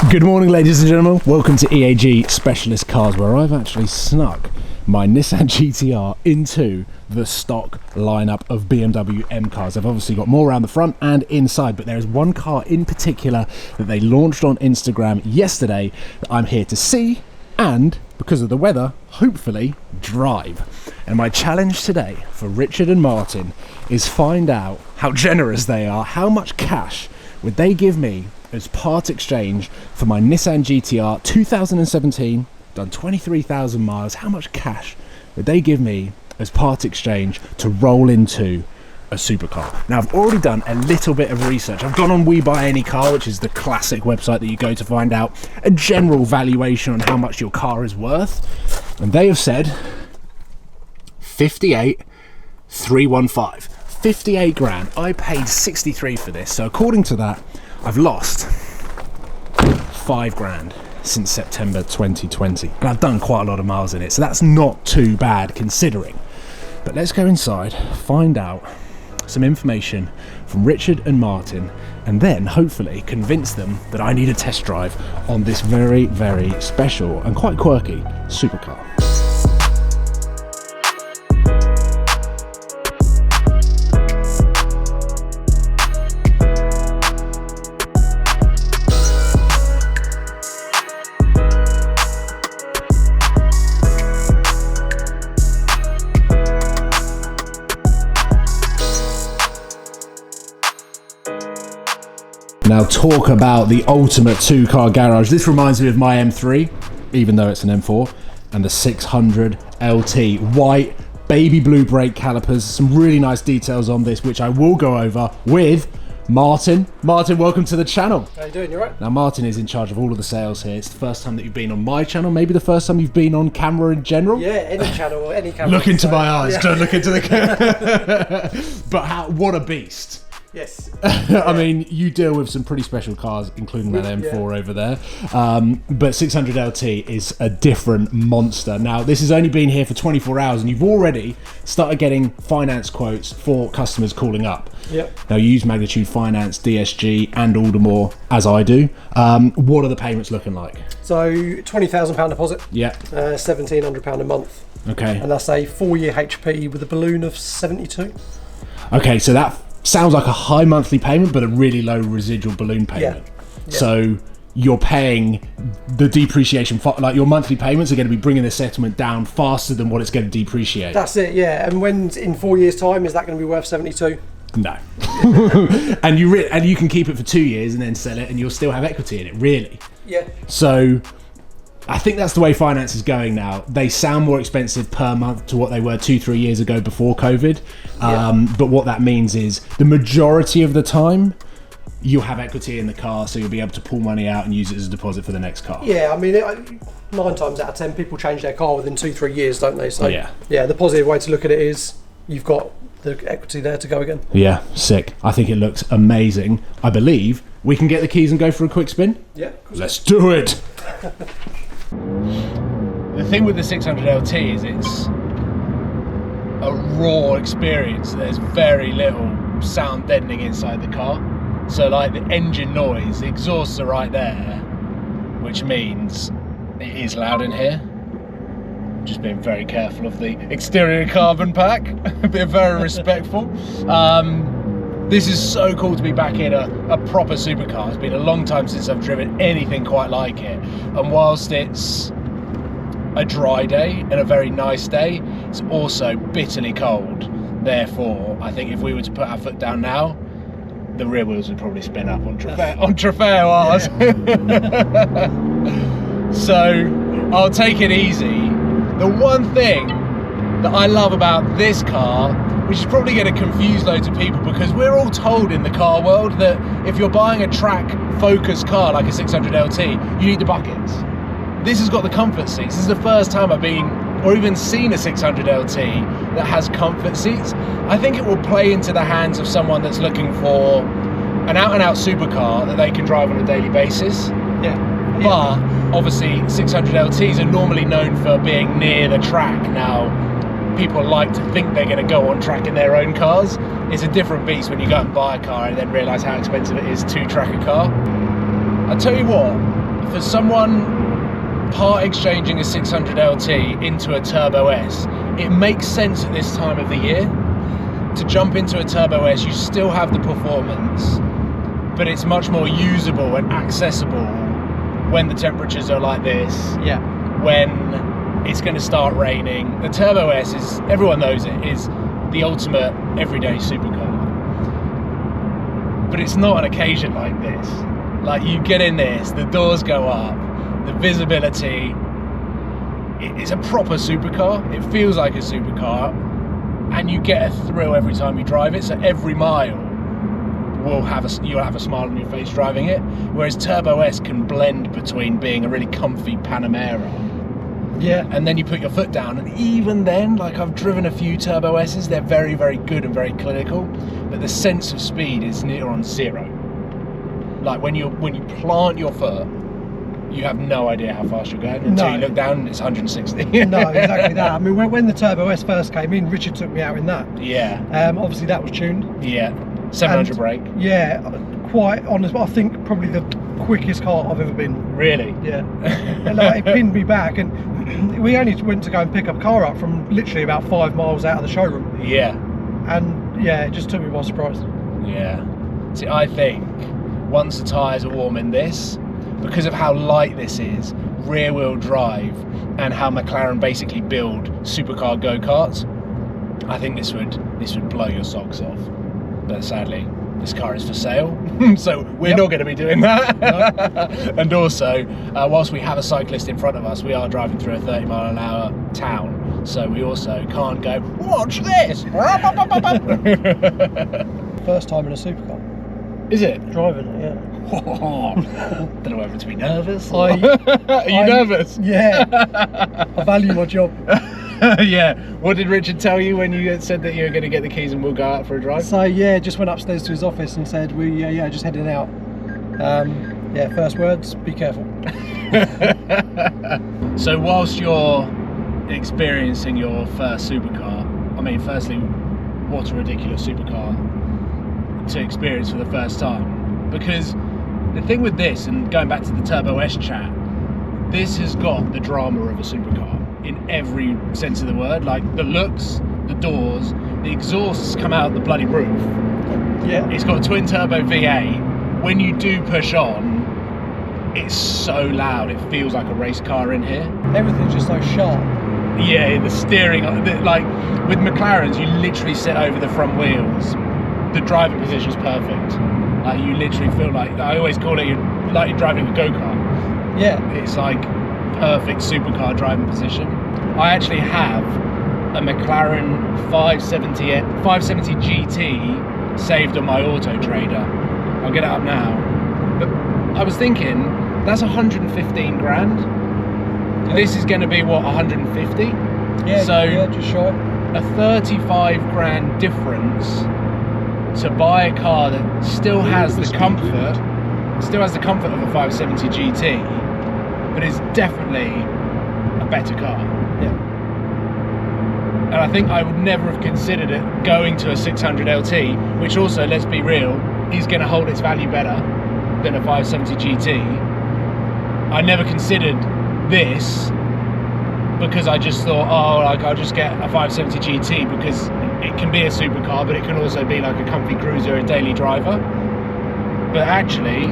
Good morning, ladies and gentlemen. Welcome to EAG Specialist Cars, where I've actually snuck my Nissan GT-R into the stock lineup of BMW M cars. I've obviously got more around the front and inside, but there is one car in particular that they launched on Instagram yesterday that I'm here to see and, because of the weather, hopefully drive. And my challenge today for Richard and Martin is find out how generous they are, how much cash would they give me as part exchange for my Nissan GT-R 2017, done 23,000 miles. How much cash would they give me as part exchange to roll into a supercar? Now, I've already done a little bit of research. I've gone on We Buy Any Car, which is the classic website that you go to find out a general valuation on how much your car is worth, and they have said 58,315. 58 grand. I paid 63 for this, so according to that, I've lost 5 grand since September 2020, and I've done quite a lot of miles in it, so that's not too bad considering. But let's go inside, find out some information from Richard and Martin, and then hopefully convince them that I need a test drive on this very, very special and quite quirky supercar. Now, talk about the ultimate two-car garage. This reminds me of my M3, even though it's an M4, and the 600 LT. White, baby blue brake calipers. Some really nice details on this, which I will go over with Martin. Martin, welcome to the channel. How you doing? You right? Now, Martin is in charge of all of the sales here. It's the first time that you've been on my channel, maybe the first time you've been on camera in general. Yeah, any channel or any camera. Look into my eyes, yeah. Don't look into the camera. But what a beast. Yes. I mean, you deal with some pretty special cars, including that M4 over there. But 600 LT is a different monster. Now, this has only been here for 24 hours, and you've already started getting finance quotes for customers calling up. Yep. Now, you use Magnitude Finance, DSG, and Aldermore, as I do. What are the payments looking like? So, £20,000 deposit. Yeah. £1,700 a month. Okay. And that's a 4-year HP with a balloon of 72. Okay, so that sounds like a high monthly payment, but a really low residual balloon payment. Yeah. So you're paying the depreciation, like your monthly payments are going to be bringing the settlement down faster than what it's going to depreciate. That's it, yeah. And when in 4 years' time, is that going to be worth 72? No. and you can keep it for 2 years and then sell it, and you'll still have equity in it, really. Yeah. So I think that's the way finance is going now. They sound more expensive per month to what they were 2-3 years ago before COVID. But what that means is the majority of the time you'll have equity in the car, so you'll be able to pull money out and use it as a deposit for the next car. Yeah, I mean, 9 times out of 10 people change their car within 2-3 years, don't they? So yeah, the positive way to look at it is you've got the equity there to go again. Yeah, sick. I think it looks amazing. I believe we can get the keys and go for a quick spin. Yeah. Let's do it. The thing with the 600 LT is it's a raw experience. There's very little sound deadening inside the car. So like the engine noise, the exhausts are right there, which means it is loud in here. Just being very careful of the exterior carbon pack, being very respectful. This is so cool to be back in a proper supercar. It's been a long time since I've driven anything quite like it. And whilst it's a dry day and a very nice day, it's also bitterly cold. Therefore, I think if we were to put our foot down now, the rear wheels would probably spin up on Trofeo R's. So I'll take it easy. The one thing that I love about this car, which is probably going to confuse loads of people, because we're all told in the car world that if you're buying a track focused car like a 600 LT, you need the buckets. This has got the comfort seats. This is the first time I've been or even seen a 600 LT that has comfort seats. I think it will play into the hands of someone that's looking for an out-and-out supercar that they can drive on a daily basis. Yeah. But obviously 600 LTs are normally known for being near the track. Now, people like to think they're going to go on track in their own cars. It's a different beast when you go and buy a car and then realise how expensive it is to track a car. I'll tell you what, for someone part exchanging a 600 LT into a Turbo S, it makes sense at this time of the year to jump into a Turbo S. You still have the performance, but it's much more usable and accessible when the temperatures are like this. Yeah. When it's going to start raining. The Turbo S is, everyone knows it, is the ultimate everyday supercar. But it's not an occasion like this. Like, you get in this, the doors go up, the visibility, it's a proper supercar. It feels like a supercar, and you get a thrill every time you drive it. So every mile you'll have a smile on your face driving it. Whereas Turbo S can blend between being a really comfy Panamera, yeah, and then you put your foot down, and even then, like, I've driven a few Turbo S's, they're very, very good and very clinical, but the sense of speed is near on zero. Like, when you plant your foot, you have no idea how fast you're going until you look down and it's 160. No, exactly that. I mean, when the Turbo S first came in, Richard took me out in that. Yeah. Obviously, that was tuned. Yeah. 700 brake. Yeah, quite honest. I think probably the quickest car I've ever been. Really? Yeah. And, like, it pinned me back, and we only went to go and pick up a car up from literally about 5 miles out of the showroom. Yeah. And yeah, it just took me by surprise. Yeah. See, I think once the tyres are warm in this, because of how light this is, rear wheel drive, and how McLaren basically build supercar go-karts, I think this would blow your socks off. But sadly, this car is for sale, so we're not going to be doing that. No. And also, whilst we have a cyclist in front of us, we are driving through a 30-mile-an-hour town, so we also can't go, watch this! First time in a supercar. Is it? Driving it, yeah. Don't know whether to be nervous. Are you nervous? Yeah. I value my job. Yeah. What did Richard tell you when you said that you were going to get the keys and we'll go out for a drive? So yeah, just went upstairs to his office and said, just heading out. Yeah, first words, be careful. So whilst you're experiencing your first supercar, I mean, firstly, what a ridiculous supercar to experience for the first time. Because the thing with this, and going back to the Turbo S chat, this has got the drama of a supercar in every sense of the word. Like, the looks, the doors, the exhausts come out the bloody roof. Yeah. It's got a twin turbo V8. When you do push on, it's so loud, it feels like a race car in here. Everything's just so sharp. Yeah, the steering, like with McLarens, you literally sit over the front wheels. The driving position's perfect. Like, you literally feel like, I always call it like you're driving a go-kart. Yeah. It's like perfect supercar driving position. I actually have a McLaren 570 GT saved on my Auto Trader. I'll get it up now. But I was thinking, that's 115 grand. Yeah. This is going to be what, 150? Yeah. So yeah, just shy. A 35 grand difference to buy a car that still has the comfort of a 570 GT, but is definitely a better car. Yeah. And I think I would never have considered it going to a 600 LT, which also, let's be real, is going to hold its value better than a 570 GT. I never considered this because I just thought, oh, like, I'll just get a 570 GT because it can be a supercar, but it can also be like a comfy cruiser, a daily driver. But actually,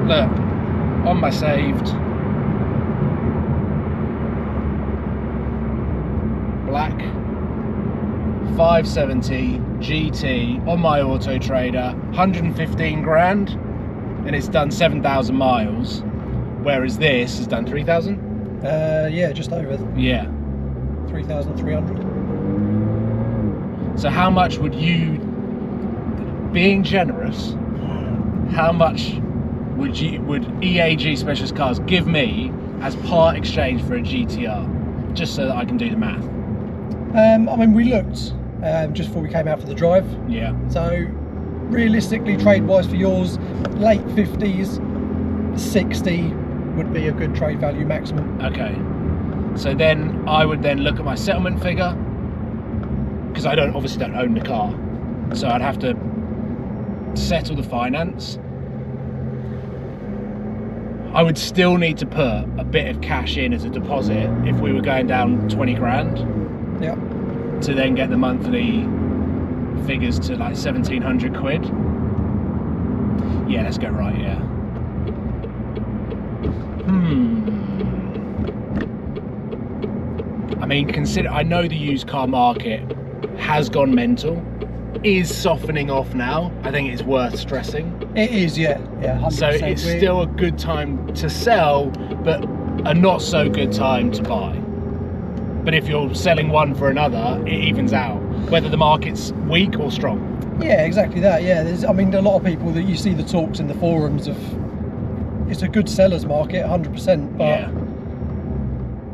look, on my saved, black 570 GT on my Auto Trader, 115 grand, and it's done 7,000 miles, whereas this has done 3,000? Yeah, just over. Yeah. 3,300. So how much would you, being generous, how much would EAG Specialist Cars give me as part exchange for a GT-R? Just so that I can do the math. I mean, we looked just before we came out for the drive. Yeah. So realistically, trade-wise for yours, late 50s, 60 would be a good trade value maximum. Okay. So then I would then look at my settlement figure, because I obviously don't own the car, so I'd have to settle the finance. I would still need to put a bit of cash in as a deposit if we were going down 20 grand. Yeah. To then get the monthly figures to like 1,700 quid. Yeah, let's go right, yeah. I mean, I know the used car market has gone mental, is softening off now. I think it's worth stressing. It is, yeah, 100%. So it's still a good time to sell, but a not so good time to buy. But if you're selling one for another, it evens out, whether the market's weak or strong. Yeah, exactly that. Yeah, I mean, a lot of people that you see the talks in the forums of, it's a good seller's market, 100%. But yeah.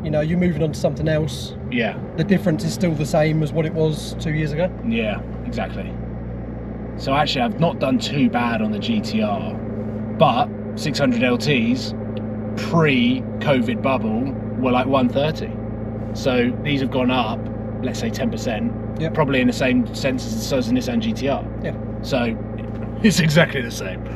You know, you're moving on to something else. Yeah. The difference is still the same as what it was 2 years ago. Yeah, exactly. So actually, I've not done too bad on the GT-R, but 600 LTs pre-COVID bubble were like 130. So these have gone up, let's say 10%. Yep. Probably in the same sense as the Nissan GT-R. Yeah. So it's exactly the same.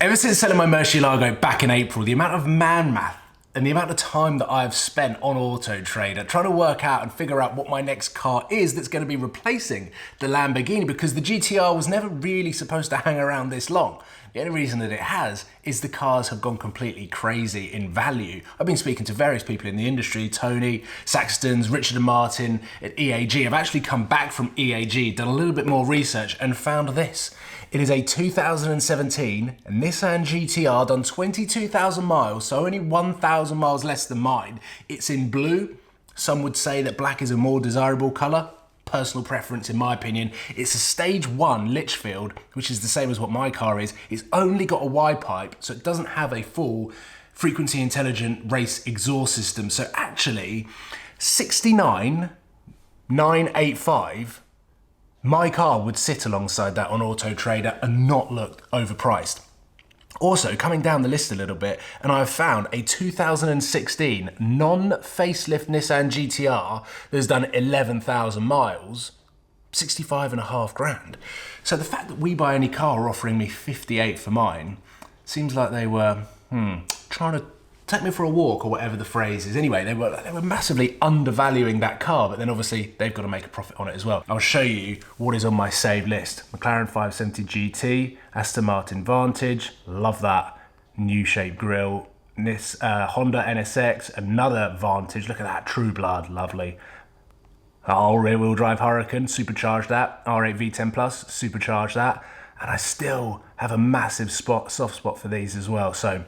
Ever since selling my Murcielago back in April, the amount of math and the amount of time that I've spent on Auto Trader trying to work out and figure out what my next car is that's going to be replacing the Lamborghini, because the GT-R was never really supposed to hang around this long. The only reason that it has is the cars have gone completely crazy in value. I've been speaking to various people in the industry, Tony, Saxton's, Richard and Martin at EAG. I've actually come back from EAG, done a little bit more research and found this. It is a 2017 Nissan GT-R, done 22,000 miles, so only 1,000 miles less than mine. It's in blue. Some would say that black is a more desirable colour. Personal preference in my opinion. It's a stage 1 Litchfield, which is the same as what my car is. It's only got a Y pipe, so it doesn't have a full frequency intelligent race exhaust system. So actually, 69,985, my car would sit alongside that on Auto Trader and not look overpriced. Also, coming down the list a little bit, and I've found a 2016 non-facelift Nissan GT-R that's done 11,000 miles, 65.5 grand. So the fact that We Buy Any Car are offering me 58 for mine seems like they were trying to take me for a walk, or whatever the phrase is. Anyway, they were massively undervaluing that car, but then obviously they've got to make a profit on it as well. I'll show you what is on my saved list. McLaren 570 GT, Aston Martin Vantage, love that. New shape grille, Honda NSX, another Vantage, look at that, True Blood, lovely. Oh, rear wheel drive Hurricane, supercharged that. R8 V10 Plus, supercharged that. And I still have a massive soft spot for these as well. So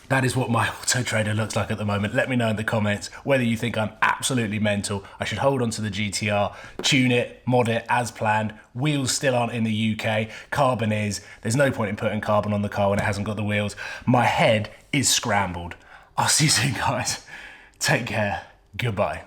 that is what my Auto Trader looks like at the moment. Let me know in the comments whether you think I'm absolutely mental. I should hold on to the GT-R, tune it, mod it as planned. Wheels still aren't in the UK. Carbon is. There's no point in putting carbon on the car when it hasn't got the wheels. My head is scrambled. I'll see you soon, guys. Take care. Goodbye.